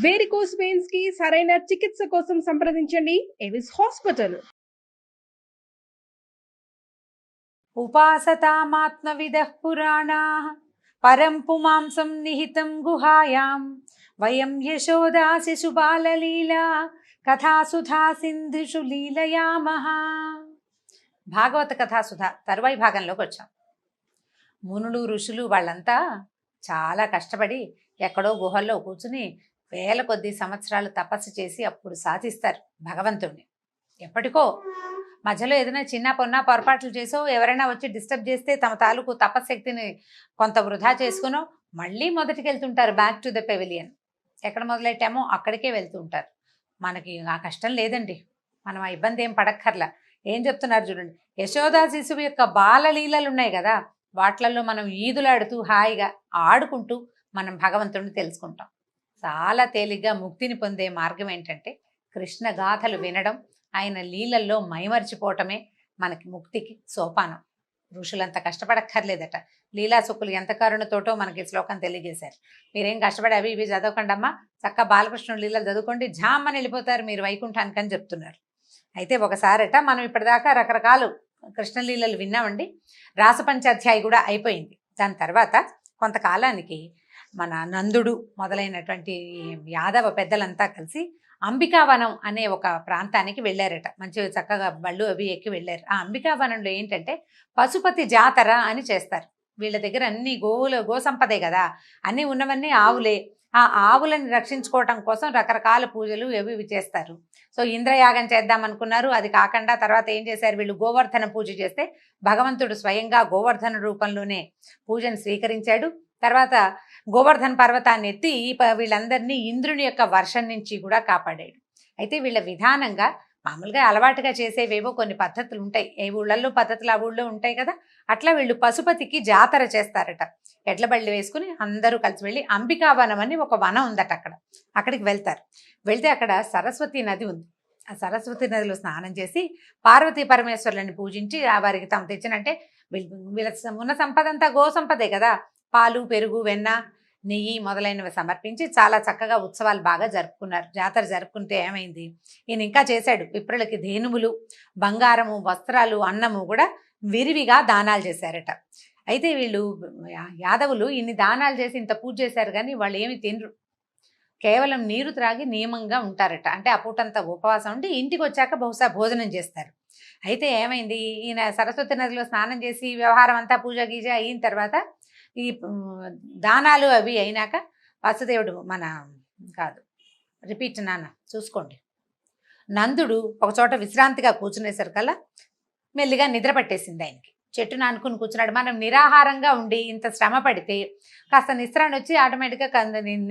Varicose veins కి సరైన చికిత్స కోసం సంప్రదించండి ఎవిస్ హాస్పిటల్. ఉపాసతామాత్మవిదః పురాణాః పరం పుమాంసం నిహితం గుహాయాం వయం యశోదా శిశుబాలలీలా కథాసుధా సింధుషు లీలయామః. భాగవత కథాసుధ తరువాయి భాగంలోకి వచ్చాం. మునులు ఋషులు వాళ్ళంతా చాలా కష్టపడి ఎక్కడో గుహల్లో కూర్చుని వేల కొద్ది సంవత్సరాలు తపస్సు చేసి అప్పుడు సాధిస్తారు భగవంతుడిని. ఎప్పటికో మధ్యలో ఏదైనా చిన్న పొన్న పొరపాట్లు చేసో ఎవరైనా వచ్చి డిస్టర్బ్ చేస్తే తమ తాలూకు తపశక్తిని కొంత వృధా చేసుకునో మళ్ళీ మొదటికి వెళ్తుంటారు, బ్యాక్ టు ద పెవిలియన్. ఎక్కడ మొదలెట్టామో అక్కడికే వెళ్తూ ఉంటారు. మనకి ఆ కష్టం లేదండి, మనం ఆ ఇబ్బంది ఏం పడక్కర్లా. ఏం చెప్తున్నారు చూడండి, యశోదా శిశువు యొక్క బాలలీలలు ఉన్నాయి కదా, వాట్లల్లో మనం ఈదులాడుతూ హాయిగా ఆడుకుంటూ మనం భగవంతుడిని తెలుసుకుంటాం. చాలా తేలిగ్గా ముక్తిని పొందే మార్గం ఏంటంటే కృష్ణ గాథలు వినడం, ఆయన లీలల్లో మైమర్చిపోవటమే మనకి ముక్తికి సోపానం. ఋషులంత కష్టపడక్కర్లేదట. లీలాసుకులు ఎంత కరుణతోటో మనకి శ్లోకం తెలియజేశారు. మీరేం కష్టపడి అవి ఇవి చదవకండి అమ్మా, చక్క బాలకృష్ణుడు లీలలు చదువుకోండి, జామ్మని వెళ్ళిపోతారు మీరు వైకుంఠానికి అని చెప్తున్నారు. అయితే ఒకసారట మనం ఇప్పటిదాకా రకరకాలు కృష్ణలీలలు విన్నామండి. రాసపంచాధ్యాయి కూడా అయిపోయింది. దాని తర్వాత కొంతకాలానికి మన నందుడు మొదలైనటువంటి యాదవ పెద్దలంతా కలిసి అంబికావనం అనే ఒక ప్రాంతానికి వెళ్ళారట. మంచి చక్కగా బళ్ళు అవి ఎక్కి వెళ్ళారు. ఆ అంబికావనంలో ఏంటంటే పశుపతి జాతర అని చేస్తారు. వీళ్ళ దగ్గర అన్ని గో సంపదే కదా, అన్నీ ఉన్నవన్నీ ఆవులే. ఆ ఆవులను రక్షించుకోవటం కోసం రకరకాల పూజలు ఇవి చేస్తారు. సో ఇంద్రయాగం చేద్దాం అనుకున్నారు, అది కాకుండా తర్వాత ఏం చేశారు వీళ్ళు, గోవర్ధన పూజ చేస్తే భగవంతుడు స్వయంగా గోవర్ధన రూపంలోనే పూజను స్వీకరించాడు. తర్వాత గోవర్ధన పర్వతాన్ని ఎత్తి వీళ్ళందరినీ ఇంద్రుని యొక్క వర్షం నుంచి కూడా కాపాడాడు. అయితే వీళ్ళ విధానంగా మామూలుగా అలవాటుగా చేసేవేవో కొన్ని పద్ధతులు ఉంటాయి. ఏ ఊళ్ళల్లో పద్ధతులు ఆ ఊళ్ళో ఉంటాయి కదా, అట్లా వీళ్ళు పశుపతికి జాతర చేస్తారట. ఎడ్ల బళ్ళు వేసుకుని అందరూ కలిసి వెళ్ళి అంబికావనం అని ఒక వనం ఉందట, అక్కడికి వెళ్తారు. వెళ్తే అక్కడ సరస్వతి నది ఉంది. ఆ సరస్వతి నదిలో స్నానం చేసి పార్వతీ పరమేశ్వరులని పూజించి వారికి తాము తెచ్చినంటే వీళ్ళ ఉన్న సంపద అంతా గో సంపదే కదా, పాలు పెరుగు వెన్న నెయ్యి మొదలైనవి సమర్పించి చాలా చక్కగా ఉత్సవాలు బాగా జరుపుకున్నారు. జాతర జరుపుకుంటే ఏమైంది, ఈయన ఇంకా చేశాడు. పిప్రులకి ధేనుములు, బంగారము, వస్త్రాలు, అన్నము కూడా విరివిగా దానాలు చేశారట. అయితే వీళ్ళు యాదవులు ఇన్ని దానాలు చేసి ఇంత పూజ చేశారు కానీ వాళ్ళు ఏమి తినరు, కేవలం నీరు త్రాగి నియమంగా ఉంటారట. అంటే ఆ పూటంతా ఉపవాసం ఉండి ఇంటికి వచ్చాక బహుశా భోజనం చేస్తారు. అయితే ఏమైంది, ఈయన సరస్వతి నదిలో స్నానం చేసి వ్యవహారం అంతా పూజ గీజ అయిన తర్వాత ఈ దానాలు అవి అయినాక వాసుదేవుడు కాదు రిపీట్ నాన్న చూసుకోండి, నందుడు ఒకచోట విశ్రాంతిగా కూర్చునేసరికల్లా మెల్లిగా నిద్ర పట్టేసింది ఆయనకి. చెట్టును అనుకుని కూర్చున్నాడు. మనం నిరాహారంగా ఉండి ఇంత శ్రమ పడితే కాస్త నిస్త్రాన్ని వచ్చి ఆటోమేటిక్గా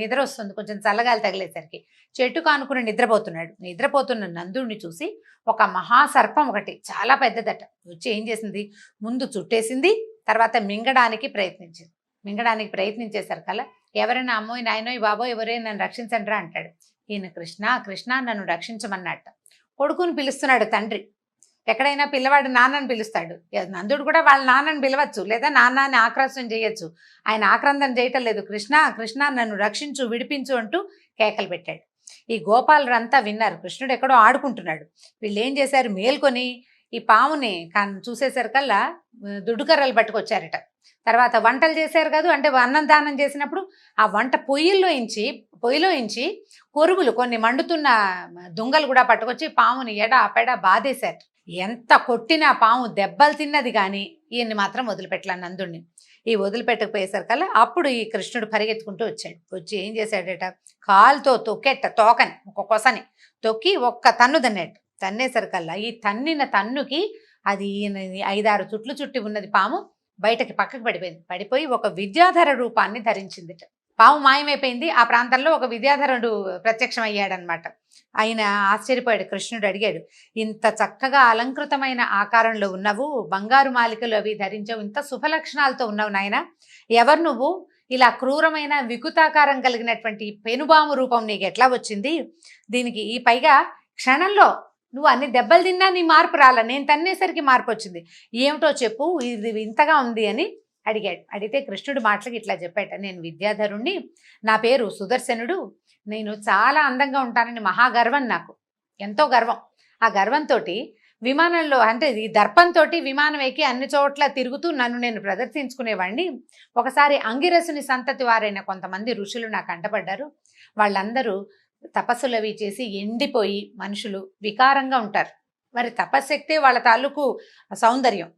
నిద్ర వస్తుంది, కొంచెం చల్లగాలి తగిలేసరికి. చెట్టుకు అనుకుని నిద్రపోతున్నాడు. నిద్రపోతున్న నందుడిని చూసి ఒక మహాసర్పం ఒకటి చాలా పెద్దదట వచ్చి ఏం చేసింది, ముందు చుట్టేసింది, తర్వాత మింగడానికి ప్రయత్నించేసరికల్లా ఎవరైనా అమ్మోయ్ నాయనోయ్ బాబోయ్ ఎవరైనా నన్ను రక్షించండిరా అంటాడు. ఈయన కృష్ణ కృష్ణ నన్ను రక్షించమన్నట్ట. కొడుకుని పిలుస్తున్నాడు తండ్రి. ఎక్కడైనా పిల్లవాడు నాన్నని పిలుస్తాడు, నందుడు కూడా వాళ్ళ నాన్నని పిలవచ్చు, లేదా నాన్నని ఆక్రోశం చేయొచ్చు. ఆయన ఆక్రందన చేయటం లేదు, కృష్ణ కృష్ణ నన్ను రక్షించు విడిపించు అంటూ కేకలు పెట్టాడు. ఈ గోపాలురంతా విన్నారు, కృష్ణుడు ఎక్కడో ఆడుకుంటున్నాడు. వీళ్ళు ఏం చేశారు, మేల్కొని ఈ పాముని చూసేసరికల్లా దుడ్డుకర్రలు పట్టుకొచ్చారట. తర్వాత వంటలు చేశారు కదా, అంటే అన్నం దానం చేసినప్పుడు ఆ వంట పొయ్యిలోంచి కొరుగులు కొన్ని మండుతున్న దుంగలు కూడా పట్టుకొచ్చి పాముని ఎడ బాధేశారు. ఎంత కొట్టినా పాము దెబ్బలు తిన్నది కానీ ఈయన్ని మాత్రం వదిలిపెట్టలే నందుడిని. ఈ వదిలిపెట్టకపోయేసరికల్లా అప్పుడు ఈ కృష్ణుడు పరిగెత్తుకుంటూ వచ్చాడు. వచ్చి ఏం చేశాడట, కాలుతో తోకని ఒక కొసని తొక్కి ఒక్క తన్ను తన్నేసరికల్లా ఈ తన్నిన తన్నుకి అది 5-6 చుట్లు చుట్టి ఉన్నది పాము బయటకి పక్కకు పడిపోయి ఒక విద్యాధర రూపాన్ని ధరించిందిట. పాము మాయమైపోయింది. ఆ ప్రాంతంలో ఒక విద్యాధరుడు ప్రత్యక్షం అయ్యాడనమాట. ఆయన ఆశ్చర్యపోయాడు. కృష్ణుడు అడిగాడు, ఇంత చక్కగా అలంకృతమైన ఆకారంలో ఉన్నవు, బంగారు మాలికలు అవి ధరించావు, ఇంత శుభలక్షణాలతో ఉన్నావు నాయన, ఎవరు నువ్వు, ఇలా క్రూరమైన వికృతాకారం కలిగినటువంటి పెనుబాము రూపం నీకు ఎట్లా వచ్చింది, దీనికి ఈ పైగా క్షణంలో నువ్వు అన్ని దెబ్బలు తిన్నా నీ మార్పు రాల, నేను తన్నేసరికి మార్పు వచ్చింది, ఏమిటో చెప్పు, ఇది ఇంతగా ఉంది అని అడిగాడు. అడిగితే కృష్ణుడు మాటలకి ఇట్లా చెప్పాట, నేను విద్యాధరుణ్ణి, నా పేరు సుదర్శనుడు, నేను చాలా అందంగా ఉంటానని మహాగర్వం నాకు, ఎంతో గర్వం. ఆ గర్వంతో విమానంలో అంటే ఈ దర్పంతో విమానం ఎక్కి అన్ని చోట్ల తిరుగుతూ నన్ను నేను ప్రదర్శించుకునేవాడిని. ఒకసారి అంగిరసుని సంతతి వారైన కొంతమంది ఋషులు నాకు అంటపడ్డారు. వాళ్ళందరూ తపస్సులు అవి చేసి ఎండిపోయి మనుషులు వికారంగా ఉంటారు. మరి తపశ్శక్తే వాళ్ళ తాలూకు సౌందర్యం.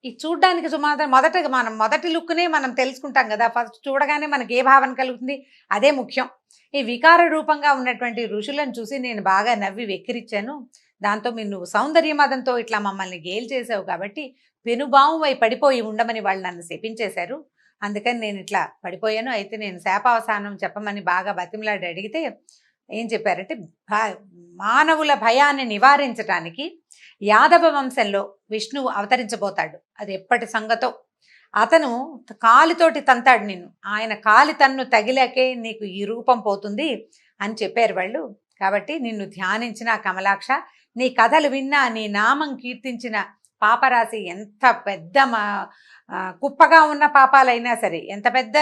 ఇది చూడ్డానికి సుమాత్రం మొదటగా మనం మొదటి లుక్నే మనం తెలుసుకుంటాం కదా, ఫస్ట్ చూడగానే మనకి ఏ భావన కలుగుతుంది, అదే ముఖ్యం. ఈ వికార రూపంగా ఉన్నటువంటి ఋషులను చూసి నేను బాగా నవ్వి వెక్కిరిచ్చాను. దాంతో మీరు నువ్వు సౌందర్య మదంతో ఇట్లా మమ్మల్ని గేల్ చేసావు కాబట్టి పెనుబావువై పడిపోయి ఉండమని వాళ్ళు నన్ను శపించేశారు. అందుకని నేను ఇట్లా పడిపోయాను. అయితే నేను శాపావసానం చెప్పమని బాగా బతిమలాడి అడిగితే ఏం చెప్పారంటే, మానవుల భయాన్ని నివారించడానికి యాదవ వంశంలో విష్ణువు అవతరించబోతాడు. అది ఎప్పటి సంగతో. అతను కాలితోటి తంతాడు నిన్ను, ఆయన కాలి తన్ను తగిలాకే నీకు ఈ రూపం పోతుంది అని చెప్పారు వాళ్ళు. కాబట్టి నిన్ను ధ్యానించిన కమలాక్ష, నీ కథలు విన్నా, నీ నామం కీర్తించిన పాపరాశి ఎంత పెద్ద కుప్పగా ఉన్న పాపాలైనా సరే, ఎంత పెద్ద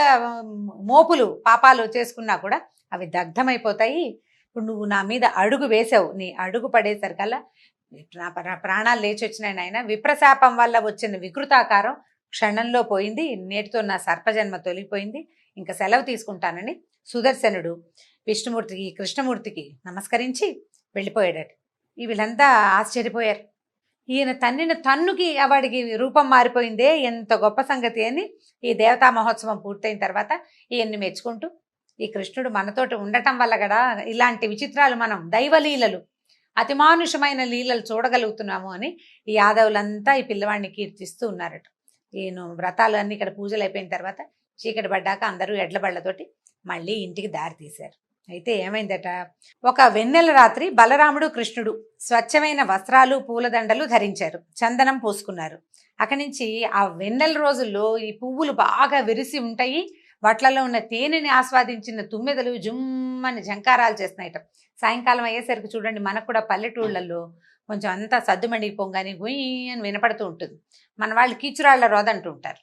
మోపులు పాపాలు చేసుకున్నా కూడా అవి దగ్ధమైపోతాయి. ఇప్పుడు నువ్వు నా మీద అడుగు వేసావు, నీ అడుగు పడేసరికల్లా నా ప్రాణాలు లేచి వచ్చినాయి నాయన. విప్రశాపం వల్ల వచ్చిన వికృతాకారం క్షణంలో పోయింది. నేటితో నా సర్పజన్మ తొలిగిపోయింది. ఇంకా సెలవు తీసుకుంటానని సుదర్శనుడు విష్ణుమూర్తికి కృష్ణమూర్తికి నమస్కరించి వెళ్ళిపోయాడట. వీళ్ళంతా ఆశ్చర్యపోయారు. ఈయన తన్నిన తన్నుకి వాడికి రూపం మారిపోయిందే, ఎంత గొప్ప సంగతి అని ఈ దేవతా మహోత్సవం పూర్తయిన తర్వాత ఈయన్ని మెచ్చుకుంటూ, ఈ కృష్ణుడు మనతోటి ఉండటం వల్ల కదా ఇలాంటి విచిత్రాలు, మనం దైవలీలలు, అతిమానుషమైన లీలలు చూడగలుగుతున్నాము అని ఈ యాదవులంతా ఈ పిల్లవాడిని కీర్తిస్తూ ఉన్నారట. ఈయన వ్రతాలు అన్ని ఇక్కడ పూజలు అయిపోయిన తర్వాత చీకటి పడ్డాక అందరూ ఎడ్ల బళ్ళతోటి మళ్ళీ ఇంటికి దారి తీశారు. అయితే ఏమైందట, ఒక వెన్నెల రాత్రి బలరాముడు కృష్ణుడు స్వచ్ఛమైన వస్త్రాలు పూలదండలు ధరించారు, చందనం పూసుకున్నారు. అక్కడి నుంచి ఆ వెన్నెల రోజుల్లో ఈ పువ్వులు బాగా విరిసి ఉంటాయి. వాట్లలో ఉన్న తేనెని ఆస్వాదించిన తుమ్మెదలు జుమ్మని జంకారాలు చేస్తున్నాయట. సాయంకాలం అయ్యేసరికి చూడండి, మనకు కూడా పల్లెటూళ్ళల్లో కొంచెం అంతా సద్దుమణి పొంగని గుయ్యి అని వినపడుతూ ఉంటుంది. మన వాళ్ళు కీచురాళ్ల రోద అంటూ ఉంటారు.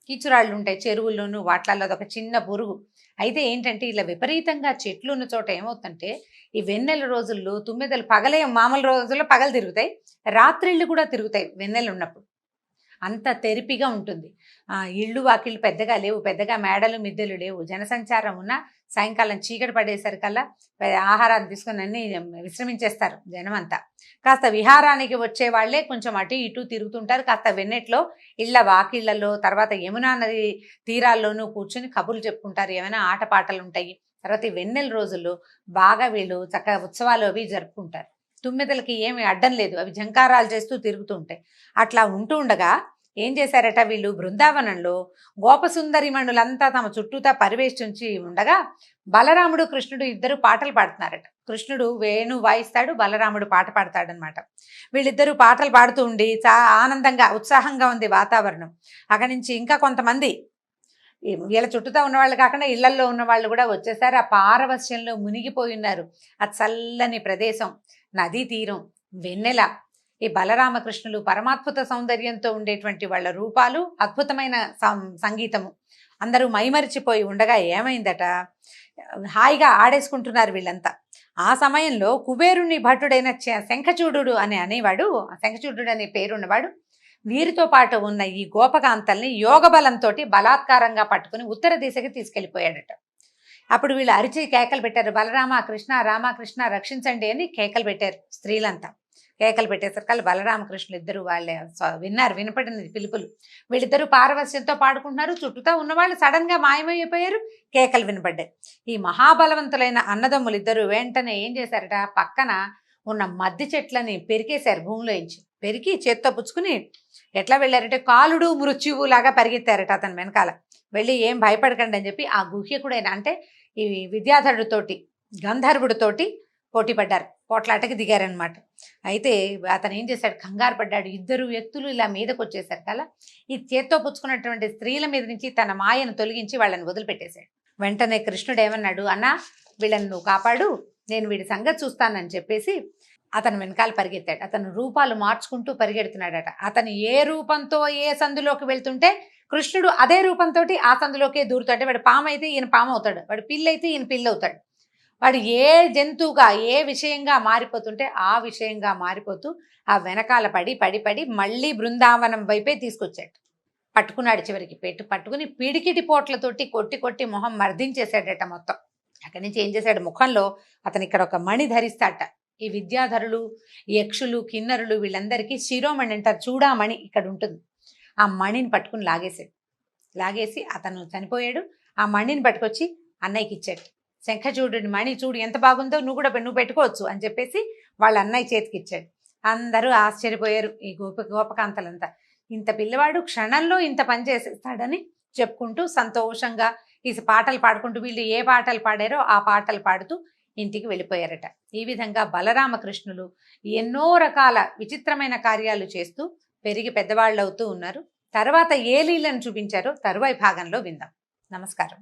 కీచురాళ్ళు ఉంటాయి చెరువుల్లోనూ, వాట్లలో అదొక చిన్న పురుగు. అయితే ఏంటంటే, ఇలా విపరీతంగా చెట్లు ఉన్న చోట ఏమవుతుందంటే, ఈ వెన్నెల రోజుల్లో తుమ్మెదలు పగలే, మామూలు రోజుల్లో పగలు తిరుగుతాయి, రాత్రిళ్ళు కూడా తిరుగుతాయి వెన్నెలు ఉన్నప్పుడు. అంత తెరిపిగా ఉంటుంది. ఇళ్ళు వాకిళ్ళు పెద్దగా లేవు, పెద్దగా మేడలు మిద్దెలు లేవు, జనసంచారం ఉన్న సాయంకాలం చీకటి పడేసరికల్లా ఆహారాన్ని తీసుకొని అన్ని విశ్రమించేస్తారు జనం అంతా. కాస్త విహారానికి వచ్చే వాళ్ళే కొంచెం అటు ఇటు తిరుగుతుంటారు. కాస్త వెన్నెట్లో ఇళ్ళ వాకిళ్లలో, తర్వాత యమునా నది తీరాల్లోనూ కూర్చొని కబుర్లు చెప్పుకుంటారు, ఏమైనా ఆటపాటలు ఉంటాయి. తర్వాత ఈ వెన్నెల రోజుల్లో బాగా వీళ్ళు చక్కగా ఉత్సవాలు అవి జరుపుకుంటారు. తుమ్మెదలకి ఏమి అడ్డం లేదు, అవి జంకారాలు చేస్తూ తిరుగుతూ ఉంటాయి. అట్లా ఉంటూ ఉండగా ఏం చేశారట, వీళ్ళు బృందావనంలో గోపసుందరిమణులంతా తమ చుట్టూతా పరివేష్టించి ఉండగా బలరాముడు కృష్ణుడు ఇద్దరు పాటలు పాడుతున్నారట. కృష్ణుడు వేణు వాయిస్తాడు, బలరాముడు పాట పాడతాడనమాట. వీళ్ళిద్దరూ పాటలు పాడుతూ ఉండి ఆనందంగా ఉత్సాహంగా ఉంది వాతావరణం. అక్కడి నుంచి ఇంకా కొంతమంది వీళ్ళ చుట్టూతా ఉన్నవాళ్ళు కాకుండా ఇళ్లల్లో ఉన్న వాళ్ళు కూడా వచ్చేసారు. ఆ పారవస్యంలో మునిగిపోయి ఉన్నారు. ఆ చల్లని ప్రదేశం, నదీ తీరం, వెన్నెల, ఈ బలరామకృష్ణులు పరమాద్భుత సౌందర్యంతో ఉండేటువంటి వాళ్ళ రూపాలు, అద్భుతమైన సంగీతము, అందరూ మైమరిచిపోయి ఉండగా ఏమైందట, హాయిగా ఆడేసుకుంటున్నారు వీళ్ళంతా. ఆ సమయంలో కుబేరుని భటుడైన శంఖచూడు అని అనేవాడు, శంఖచూడు అనే పేరున్నవాడు వీరితో పాటు ఉన్న ఈ గోపకాంతల్ని యోగ బలంతో బలాత్కారంగా పట్టుకుని ఉత్తర దిశకి తీసుకెళ్లిపోయాడట. అప్పుడు వీళ్ళు అరిచి కేకలు పెట్టారు, బలరామ కృష్ణ రామకృష్ణ రక్షించండి అని కేకలు పెట్టారు. స్త్రీలంతా కేకలు పెట్టేసరికి బలరామకృష్ణులు ఇద్దరు వాళ్ళే విన్నారు, వినపడినది పిలుపులు. వీళ్ళిద్దరూ పారవస్యంతో పాడుకుంటున్నారు. చుట్టూతా ఉన్నవాళ్ళు సడన్ గా మాయమైపోయారు, కేకలు వినపడ్డాయి. ఈ మహాబలవంతులైన అన్నదమ్ములు ఇద్దరు వెంటనే ఏం చేశారట, పక్కన ఉన్న మద్ది చెట్లని పెరికేశారు, భూమిలో ఇంచి పెరికి చేత్తో పుచ్చుకుని ఎట్లా వెళ్ళారంటే కాలుడు మృత్యువు లాగా పరిగెత్తారట అతని వెనకాల. వెళ్ళి ఏం భయపడకండి అని చెప్పి ఆ గుహ్యకుడైన అంటే ఈ విద్యాధరుడితోటి గంధర్వుడితోటి పోటీ పడ్డారు, పోట్లాటకి దిగారనమాట. అయితే అతను ఏం చేశాడు, కంగారు పడ్డాడు. ఇద్దరు వ్యక్తులు ఇలా మీదకి వచ్చేసరికి అలా ఈ చేత్తో పుచ్చుకున్నటువంటి స్త్రీల మీద నుంచి తన మాయను తొలగించి వాళ్ళని వదిలిపెట్టేశాడు. వెంటనే కృష్ణుడు ఏమన్నాడు, అన్నా వీళ్ళని నువ్వు కాపాడు, నేను వీడి సంగతి చూస్తానని చెప్పేసి అతను వెనకాల పరిగెత్తాడు. అతను రూపాలు మార్చుకుంటూ పరిగెడుతున్నాడట. అతను ఏ రూపంతో ఏ సందులోకి వెళ్తుంటే కృష్ణుడు అదే రూపంతో ఆ సందులోకే దూరుతాడు. వాడు పాము అయితే ఈయన పాము అవుతాడు, వాడు పిల్లి అయితే ఈయన పిల్లి అవుతాడు. వాడు ఏ జంతువుగా ఏ విషయంగా మారిపోతుంటే ఆ విషయంగా మారిపోతూ ఆ వెనకాల పడి పడి పడి మళ్ళీ బృందావనం వైపే తీసుకొచ్చాడు. పట్టుకున్నాడు చివరికి పట్టుకుని పిడికిటి పోట్లతోటి కొట్టి కొట్టి మొహం మర్దించేశాడట మొత్తం. అక్కడి నుంచి ఏం చేశాడు, ముఖంలో అతను ఇక్కడ ఒక మణి ధరిస్తాట. ఈ విద్యాధరులు, యక్షులు, కిన్నరులు వీళ్ళందరికీ శిరోమణి అంటారు, చూడామణి ఇక్కడ ఉంటుంది. ఆ మణిని పట్టుకుని లాగేసి అతను చనిపోయాడు. ఆ మణిని పట్టుకొచ్చి అన్నయ్యకి ఇచ్చాడు. శంఖచూడుని మణి చూడు ఎంత బాగుందో, నువ్వు పెట్టుకోవచ్చు అని చెప్పేసి వాళ్ళ అన్నయ్య చేతికి ఇచ్చాడు. అందరూ ఆశ్చర్యపోయారు, ఈ గోపకాంతలంతా. ఇంత పిల్లవాడు క్షణంలో ఇంత పని చేసేస్తాడని చెప్పుకుంటూ సంతోషంగా ఈ పాటలు పాడుకుంటూ, వీళ్ళు ఏ పాటలు పాడారో ఆ పాటలు పాడుతూ ఇంటికి వెళ్ళిపోయారట. ఈ విధంగా బలరామకృష్ణులు ఎన్నో రకాల విచిత్రమైన కార్యాలు చేస్తూ పెరిగి పెద్దవాళ్ళు అవుతూ ఉన్నారు. తర్వాత ఏ లీలను చూపించారో తరువాయి భాగంలో విందాం. నమస్కారం.